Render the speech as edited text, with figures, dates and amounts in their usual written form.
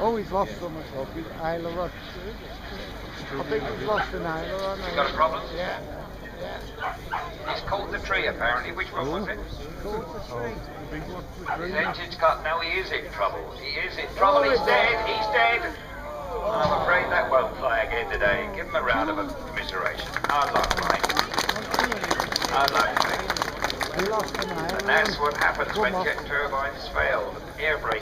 Oh, he's lost so much up. He's aileron. I think he's lost an aileron. You got a problem? Yeah. Yeah. He's caught the tree apparently. Which one was it? Caught the tree. The big one. His engine's cut. No, he is in trouble. He is in trouble. He's dead. He's dead. I'm afraid that won't fly again today. Give him a round of commiseration. Hard luck, mate. Hard luck, mate. He lost an aileron. And that's what happens when jet turbines fail. Air brake